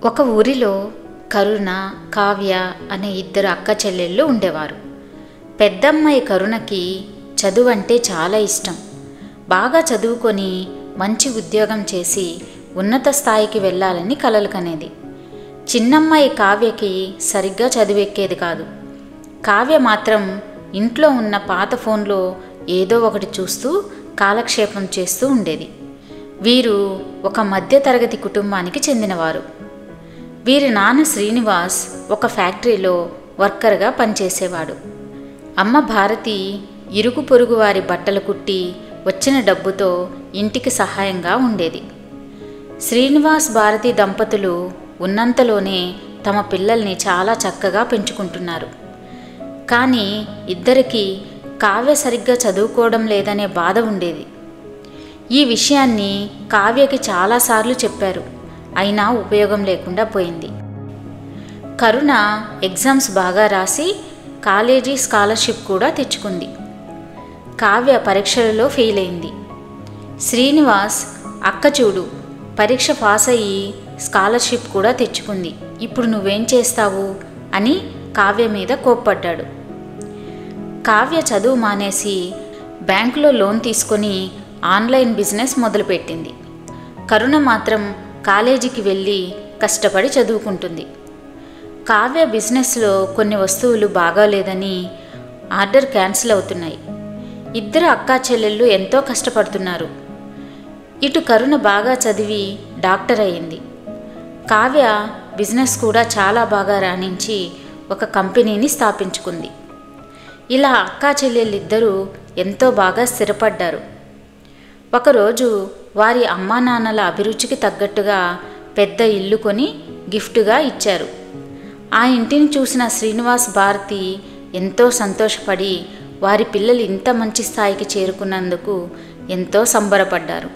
ఒక ఊరిలో కరుణ, కావ్య అనే ఇద్దరు అక్క చెల్లెళ్ళు ఉండేవారు. పెద్దమ్మాయి కరుణకి చదువు అంటే చాలా ఇష్టం. బాగా చదువుకొని మంచి ఉద్యోగం చేసి ఉన్నత స్థాయికి వెళ్ళాలని కలలు కనేది. చిన్నమ్మాయి కావ్యకి సరిగ్గా చదువెక్కేది కాదు. కావ్య మాత్రం ఇంట్లో ఉన్న పాత ఫోన్లో ఏదో ఒకటి చూస్తూ కాలక్షేపం చేస్తూ ఉండేది. వీరు ఒక మధ్యతరగతి కుటుంబానికి చెందినవారు. వీరి నాన్న శ్రీనివాస్ ఒక ఫ్యాక్టరీలో వర్కర్గా పనిచేసేవాడు. అమ్మ భారతి ఇరుగు పొరుగు వారి బట్టలు కుట్టి వచ్చిన డబ్బుతో ఇంటికి సహాయంగా ఉండేది. శ్రీనివాస్ భారతి దంపతులు ఉన్నంతలోనే తమ పిల్లల్ని చాలా చక్కగా పెంచుకుంటున్నారు. కానీ ఇద్దరికీ కావ్య సరిగ్గా చదువుకోవడం లేదనే బాధ ఉండేది. ఈ విషయాన్ని కావ్యకి చాలాసార్లు చెప్పారు. అయినా ఉపయోగం లేకుండా పోయింది. కరుణ ఎగ్జామ్స్ బాగా రాసి కాలేజీ స్కాలర్షిప్ కూడా తెచ్చుకుంది. కావ్య పరీక్షలలో ఫెయిల్ అయింది. శ్రీనివాస్ అక్క చూడు, పరీక్ష పాస్ అయ్యి స్కాలర్షిప్ కూడా తెచ్చుకుంది, ఇప్పుడు నువ్వేం చేస్తావు అని కావ్య మీద కోప్పడ్డాడు. కావ్య చదువు మానేసి బ్యాంకులో లోన్ తీసుకొని ఆన్లైన్ బిజినెస్ మొదలుపెట్టింది. కరుణ మాత్రం కాలేజీకి వెళ్ళి కష్టపడి చదువుకుంటుంది. కావ్య బిజినెస్లో కొన్ని వస్తువులు బాగాలేదని ఆర్డర్ క్యాన్సిల్ అవుతున్నాయి. ఇద్దరు అక్కా చెల్లెళ్ళు ఎంతో కష్టపడుతున్నారు. ఇటు కరుణ బాగా చదివి డాక్టర్ అయింది. కావ్య బిజినెస్ కూడా చాలా బాగా రాణించి ఒక కంపెనీని స్థాపించుకుంది. ఇలా అక్కా చెల్లెళ్ళిద్దరూ ఎంతో బాగా స్థిరపడ్డారు. ఒకరోజు వారి అమ్మా నాన్నల అభిరుచికి తగ్గట్టుగా పెద్ద ఇల్లు కొని గిఫ్ట్గా ఇచ్చారు. ఆ ఇంటిని చూసిన శ్రీనివాస్ భారతి ఎంతో సంతోషపడి వారి పిల్లలు ఇంత మంచి స్థాయికి చేరుకున్నందుకు ఎంతో సంబరపడ్డారు.